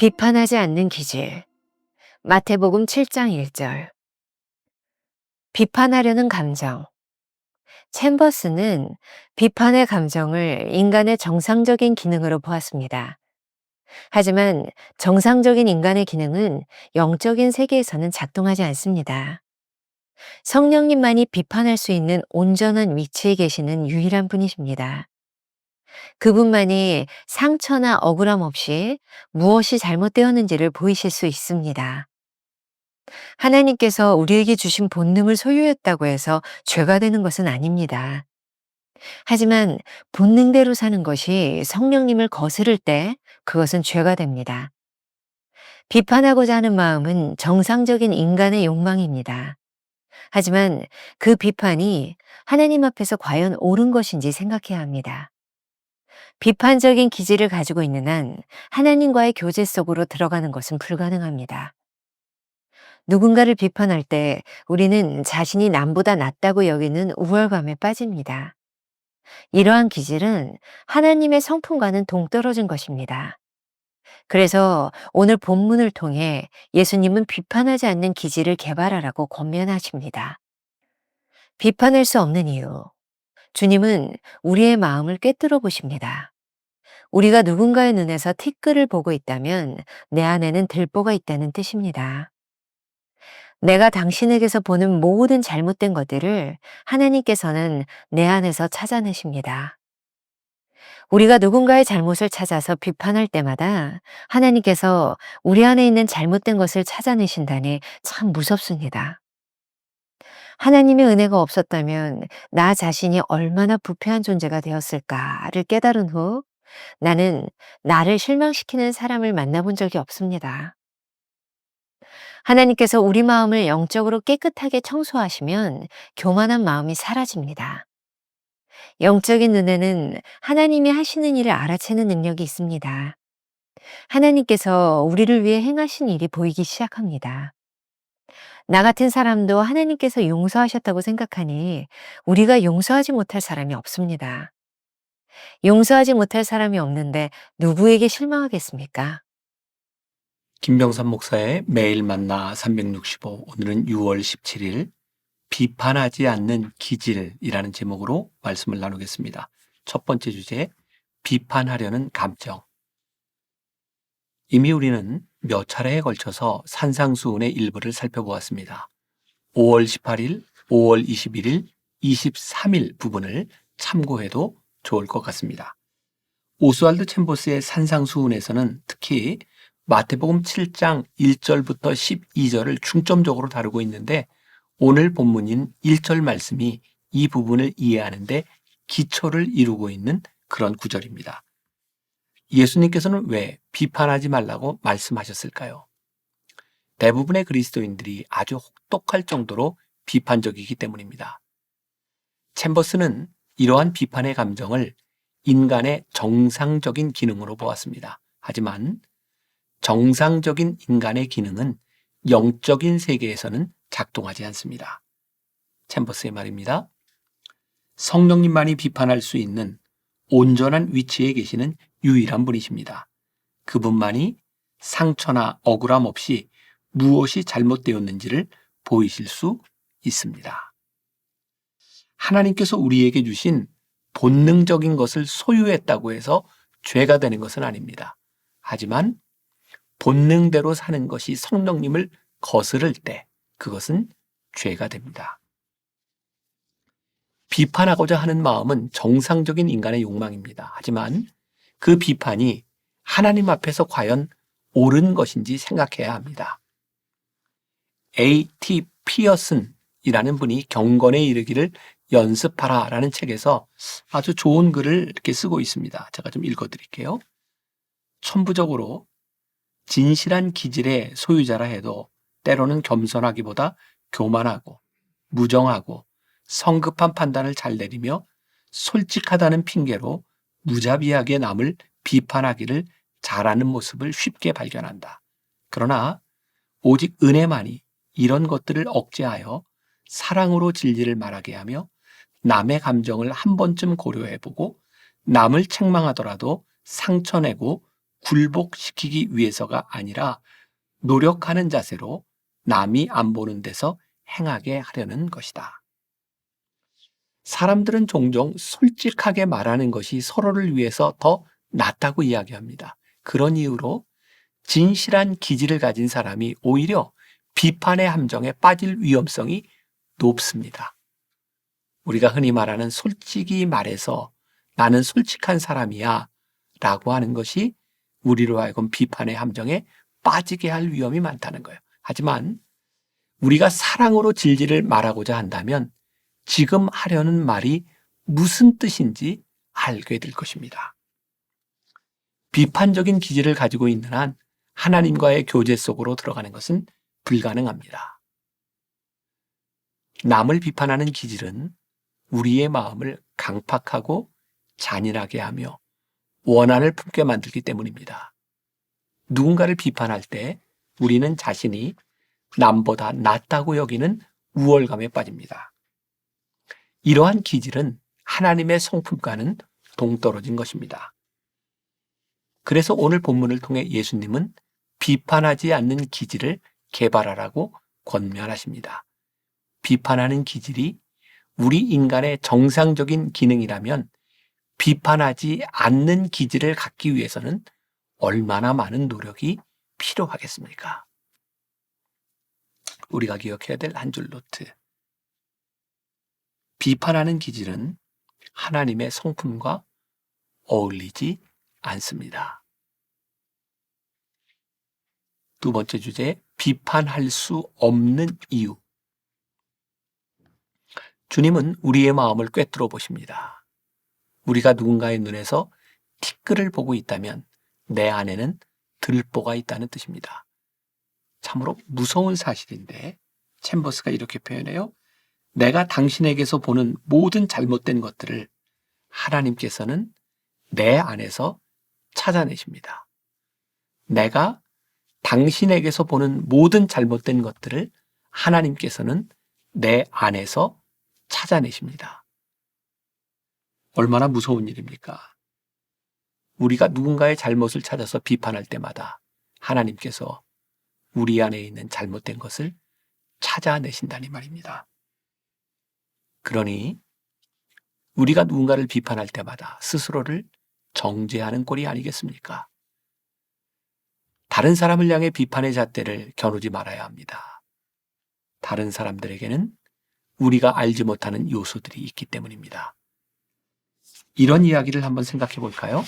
비판하지 않는 기질. 마태복음 7장 1절. 비판하려는 감정. 챔버스는 비판의 감정을 인간의 정상적인 기능으로 보았습니다. 하지만 정상적인 인간의 기능은 영적인 세계에서는 작동하지 않습니다. 성령님만이 비판할 수 있는 온전한 위치에 계시는 유일한 분이십니다. 그분만이 상처나 억울함 없이 무엇이 잘못되었는지를 보이실 수 있습니다. 하나님께서 우리에게 주신 본능을 소유했다고 해서 죄가 되는 것은 아닙니다. 하지만 본능대로 사는 것이 성령님을 거스를 때 그것은 죄가 됩니다. 비판하고자 하는 마음은 정상적인 인간의 욕망입니다. 하지만 그 비판이 하나님 앞에서 과연 옳은 것인지 생각해야 합니다. 비판적인 기질을 가지고 있는 한 하나님과의 교제 속으로 들어가는 것은 불가능합니다. 누군가를 비판할 때 우리는 자신이 남보다 낫다고 여기는 우월감에 빠집니다. 이러한 기질은 하나님의 성품과는 동떨어진 것입니다. 그래서 오늘 본문을 통해 예수님은 비판하지 않는 기질을 개발하라고 권면하십니다. 비판할 수 없는 이유. 주님은 우리의 마음을 꿰뚫어 보십니다. 우리가 누군가의 눈에서 티끌을 보고 있다면 내 안에는 들보가 있다는 뜻입니다. 내가 당신에게서 보는 모든 잘못된 것들을 하나님께서는 내 안에서 찾아내십니다. 우리가 누군가의 잘못을 찾아서 비판할 때마다 하나님께서 우리 안에 있는 잘못된 것을 찾아내신다니 참 무섭습니다. 하나님의 은혜가 없었다면 나 자신이 얼마나 부패한 존재가 되었을까를 깨달은 후 나는 나를 실망시키는 사람을 만나본 적이 없습니다. 하나님께서 우리 마음을 영적으로 깨끗하게 청소하시면 교만한 마음이 사라집니다. 영적인 눈에는 하나님이 하시는 일을 알아채는 능력이 있습니다. 하나님께서 우리를 위해 행하신 일이 보이기 시작합니다. 나 같은 사람도 하나님께서 용서하셨다고 생각하니 우리가 용서하지 못할 사람이 없습니다. 용서하지 못할 사람이 없는데 누구에게 실망하겠습니까? 김병삼 목사의 매일 만나 365, 오늘은 6월 17일 비판하지 않는 기질이라는 제목으로 말씀을 나누겠습니다. 첫 번째 주제, 비판하려는 감정. 이미 우리는 몇 차례에 걸쳐서 산상수훈의 일부를 살펴보았습니다. 5월 18일, 5월 21일, 23일 부분을 참고해도 좋을 것 같습니다. 오스왈드 챔버스의 산상수훈에서는 특히 마태복음 7장 1절부터 12절을 중점적으로 다루고 있는데 오늘 본문인 1절 말씀이 이 부분을 이해하는데 기초를 이루고 있는 그런 구절입니다. 예수님께서는 왜 비판하지 말라고 말씀하셨을까요? 대부분의 그리스도인들이 아주 혹독할 정도로 비판적이기 때문입니다. 챔버스는 이러한 비판의 감정을 인간의 정상적인 기능으로 보았습니다. 하지만 정상적인 인간의 기능은 영적인 세계에서는 작동하지 않습니다. 챔버스의 말입니다. 성령님만이 비판할 수 있는 온전한 위치에 계시는 유일한 분이십니다. 그분만이 상처나 억울함 없이 무엇이 잘못되었는지를 보이실 수 있습니다. 하나님께서 우리에게 주신 본능적인 것을 소유했다고 해서 죄가 되는 것은 아닙니다. 하지만 본능대로 사는 것이 성령님을 거스를 때 그것은 죄가 됩니다. 비판하고자 하는 마음은 정상적인 인간의 욕망입니다. 하지만 그 비판이 하나님 앞에서 과연 옳은 것인지 생각해야 합니다. A.T. 피어슨이라는 분이 경건에 이르기를 연습하라 라는 책에서 아주 좋은 글을 이렇게 쓰고 있습니다. 제가 좀 읽어드릴게요. 천부적으로 진실한 기질의 소유자라 해도 때로는 겸손하기보다 교만하고 무정하고 성급한 판단을 잘 내리며 솔직하다는 핑계로 무자비하게 남을 비판하기를 잘하는 모습을 쉽게 발견한다. 그러나 오직 은혜만이 이런 것들을 억제하여 사랑으로 진리를 말하게 하며 남의 감정을 한 번쯤 고려해보고 남을 책망하더라도 상처내고 굴복시키기 위해서가 아니라 노력하는 자세로 남이 안 보는 데서 행하게 하려는 것이다. 사람들은 종종 솔직하게 말하는 것이 서로를 위해서 더 낫다고 이야기합니다. 그런 이유로 진실한 기질을 가진 사람이 오히려 비판의 함정에 빠질 위험성이 높습니다. 우리가 흔히 말하는 솔직히 말해서 나는 솔직한 사람이야 라고 하는 것이 우리로 하여금 비판의 함정에 빠지게 할 위험이 많다는 거예요. 하지만 우리가 사랑으로 진리를 말하고자 한다면 지금 하려는 말이 무슨 뜻인지 알게 될 것입니다. 비판적인 기질을 가지고 있는 한 하나님과의 교제 속으로 들어가는 것은 불가능합니다. 남을 비판하는 기질은 우리의 마음을 강팍하고 잔인하게 하며 원한을 품게 만들기 때문입니다. 누군가를 비판할 때 우리는 자신이 남보다 낫다고 여기는 우월감에 빠집니다. 이러한 기질은 하나님의 성품과는 동떨어진 것입니다. 그래서 오늘 본문을 통해 예수님은 비판하지 않는 기질을 개발하라고 권면하십니다. 비판하는 기질이 우리 인간의 정상적인 기능이라면 비판하지 않는 기질을 갖기 위해서는 얼마나 많은 노력이 필요하겠습니까? 우리가 기억해야 될 한 줄 노트. 비판하는 기질은 하나님의 성품과 어울리지 않습니다. 두 번째 주제, 비판할 수 없는 이유. 주님은 우리의 마음을 꿰뚫어 보십니다. 우리가 누군가의 눈에서 티끌을 보고 있다면 내 안에는 들보가 있다는 뜻입니다. 참으로 무서운 사실인데 챔버스가 이렇게 표현해요. 내가 당신에게서 보는 모든 잘못된 것들을 하나님께서는 내 안에서 찾아내십니다. 내가 당신에게서 보는 모든 잘못된 것들을 하나님께서는 내 안에서 찾아내십니다. 얼마나 무서운 일입니까? 우리가 누군가의 잘못을 찾아서 비판할 때마다 하나님께서 우리 안에 있는 잘못된 것을 찾아내신다니 말입니다. 그러니 우리가 누군가를 비판할 때마다 스스로를 정죄하는 꼴이 아니겠습니까? 다른 사람을 향해 비판의 잣대를 겨누지 말아야 합니다. 다른 사람들에게는 우리가 알지 못하는 요소들이 있기 때문입니다. 이런 이야기를 한번 생각해 볼까요?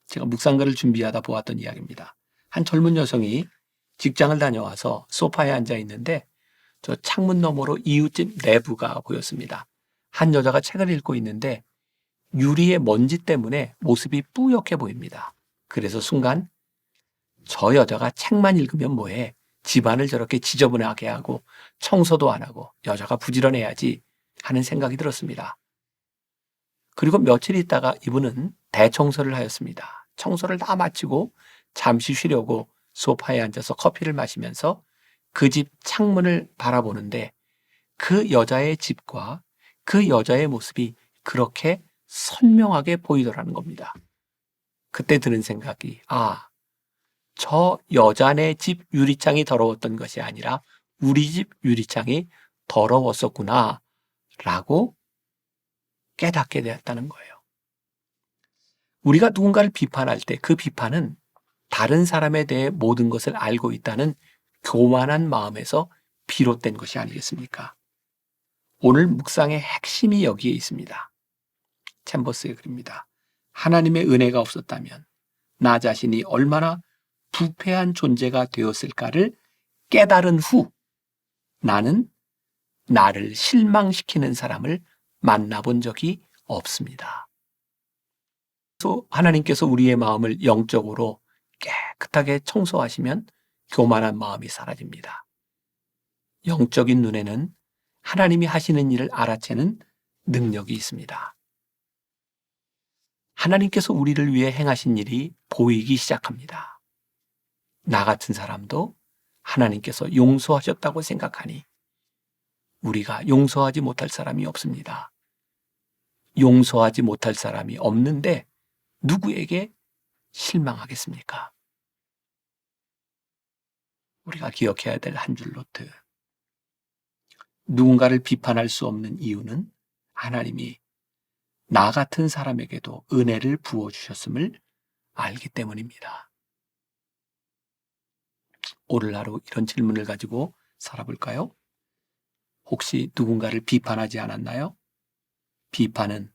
제가 묵상글을 준비하다 보았던 이야기입니다. 한 젊은 여성이 직장을 다녀와서 소파에 앉아 있는데 저 창문 너머로 이웃집 내부가 보였습니다. 한 여자가 책을 읽고 있는데 유리의 먼지 때문에 모습이 뿌옇게 보입니다. 그래서 순간 저 여자가 책만 읽으면 뭐해? 집안을 저렇게 지저분하게 하고 청소도 안 하고 여자가 부지런해야지 하는 생각이 들었습니다. 그리고 며칠 있다가 이분은 대청소를 하였습니다. 청소를 다 마치고 잠시 쉬려고 소파에 앉아서 커피를 마시면서 그 집 창문을 바라보는데 그 여자의 집과 그 여자의 모습이 그렇게 선명하게 보이더라는 겁니다. 그때 드는 생각이 저 여자네 집 유리창이 더러웠던 것이 아니라 우리 집 유리창이 더러웠었구나 라고 깨닫게 되었다는 거예요. 우리가 누군가를 비판할 때 그 비판은 다른 사람에 대해 모든 것을 알고 있다는 교만한 마음에서 비롯된 것이 아니겠습니까? 오늘 묵상의 핵심이 여기에 있습니다. 챔버스의 글입니다. 하나님의 은혜가 없었다면 나 자신이 얼마나 부패한 존재가 되었을까를 깨달은 후 나는 나를 실망시키는 사람을 만나본 적이 없습니다. 또 하나님께서 우리의 마음을 영적으로 깨끗하게 청소하시면 교만한 마음이 사라집니다. 영적인 눈에는 하나님이 하시는 일을 알아채는 능력이 있습니다. 하나님께서 우리를 위해 행하신 일이 보이기 시작합니다. 나 같은 사람도 하나님께서 용서하셨다고 생각하니 우리가 용서하지 못할 사람이 없습니다. 용서하지 못할 사람이 없는데 누구에게 실망하겠습니까? 우리가 기억해야 될 한 줄 노트. 누군가를 비판할 수 없는 이유는 하나님이 나 같은 사람에게도 은혜를 부어주셨음을 알기 때문입니다. 오늘 하루 이런 질문을 가지고 살아볼까요? 혹시 누군가를 비판하지 않았나요? 비판은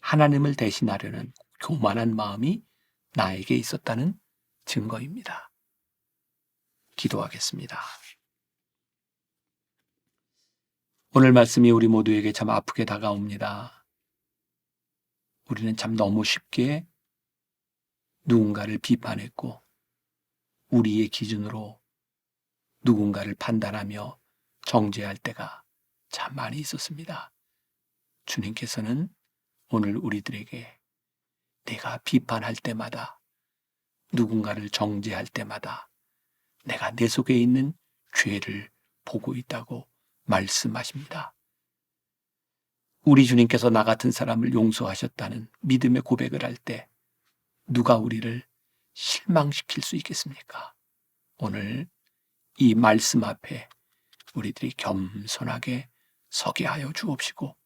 하나님을 대신하려는 교만한 마음이 나에게 있었다는 증거입니다. 기도하겠습니다. 오늘 말씀이 우리 모두에게 참 아프게 다가옵니다. 우리는 참 너무 쉽게 누군가를 비판했고 우리의 기준으로 누군가를 판단하며 정죄할 때가 참 많이 있었습니다. 주님께서는 오늘 우리들에게 내가 비판할 때마다, 누군가를 정죄할 때마다 내가 내 속에 있는 죄를 보고 있다고 말씀하십니다. 우리 주님께서 나 같은 사람을 용서하셨다는 믿음의 고백을 할 때 누가 우리를 실망시킬 수 있겠습니까? 오늘 이 말씀 앞에 우리들이 겸손하게 서게 하여 주옵시고,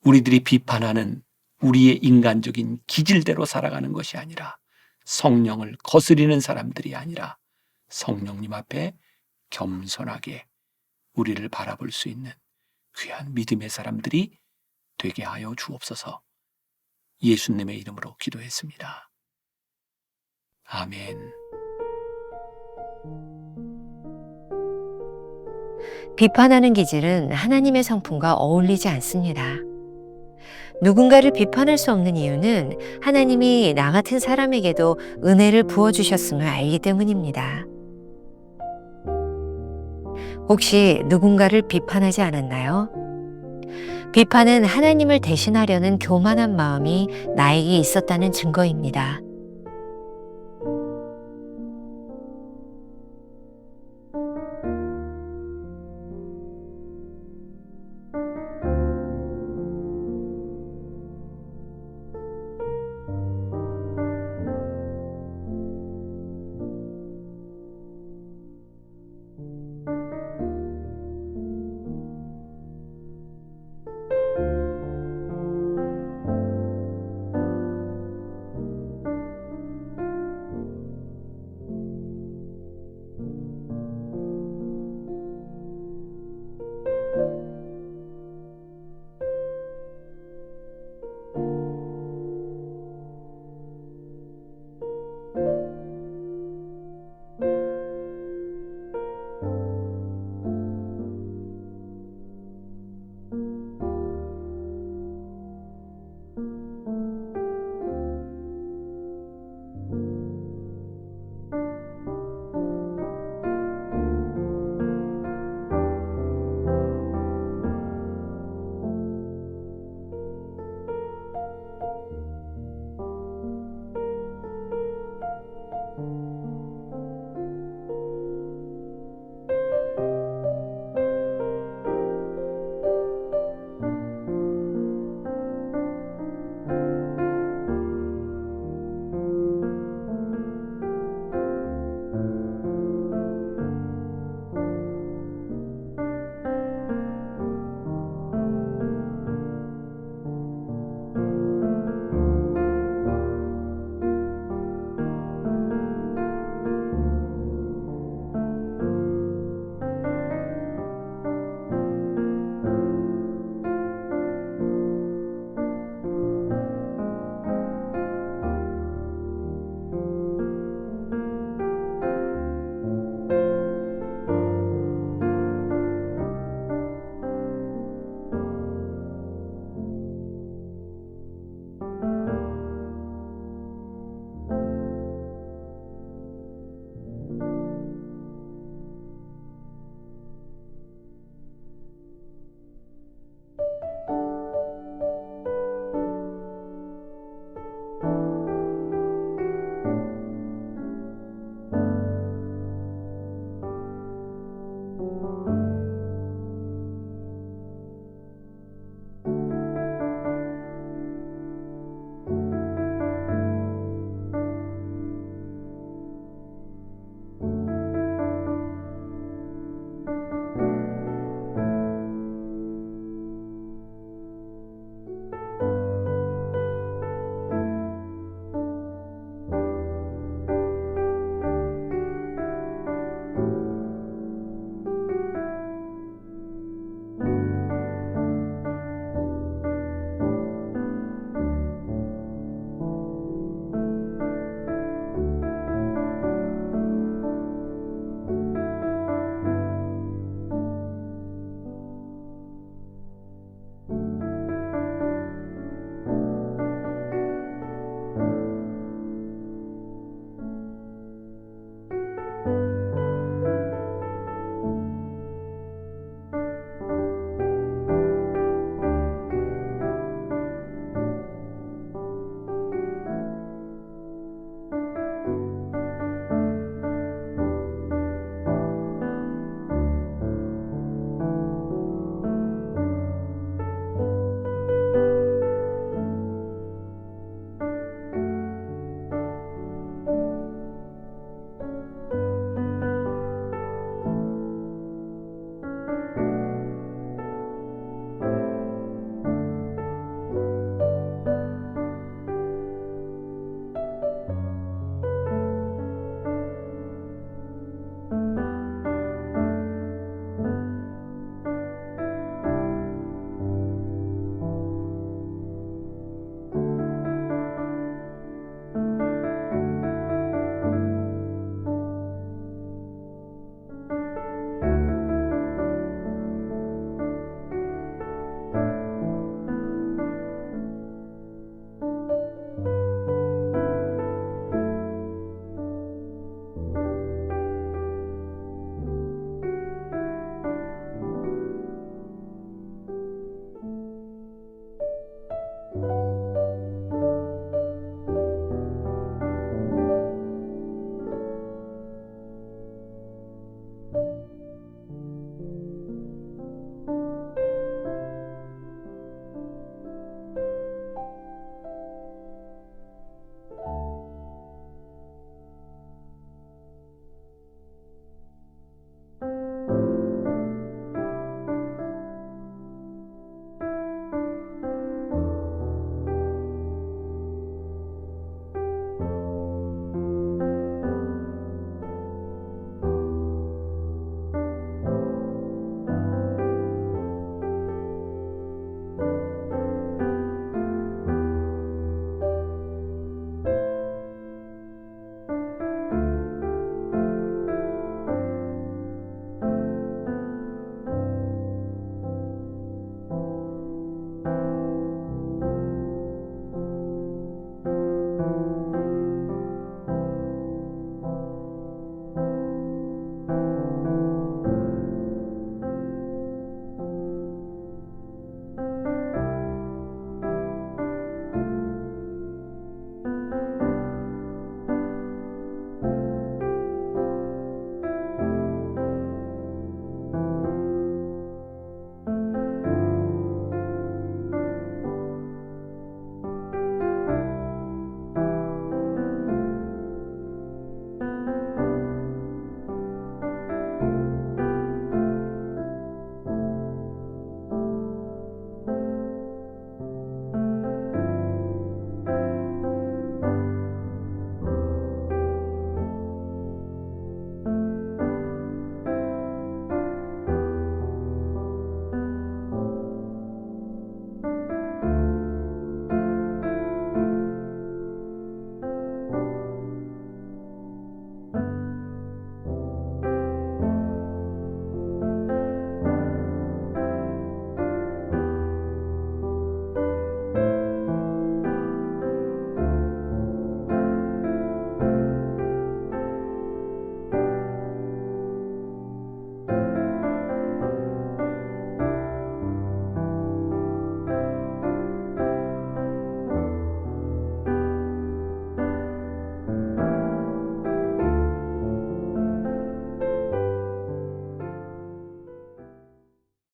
우리들이 비판하는 우리의 인간적인 기질대로 살아가는 것이 아니라, 성령을 거스리는 사람들이 아니라 성령님 앞에 겸손하게 우리를 바라볼 수 있는 귀한 믿음의 사람들이 되게 하여 주옵소서. 예수님의 이름으로 기도했습니다. 아멘. 비판하는 기질은 하나님의 성품과 어울리지 않습니다. 누군가를 비판할 수 없는 이유는 하나님이 나 같은 사람에게도 은혜를 부어주셨음을 알기 때문입니다. 혹시 누군가를 비판하지 않았나요? 비판은 하나님을 대신하려는 교만한 마음이 나에게 있었다는 증거입니다.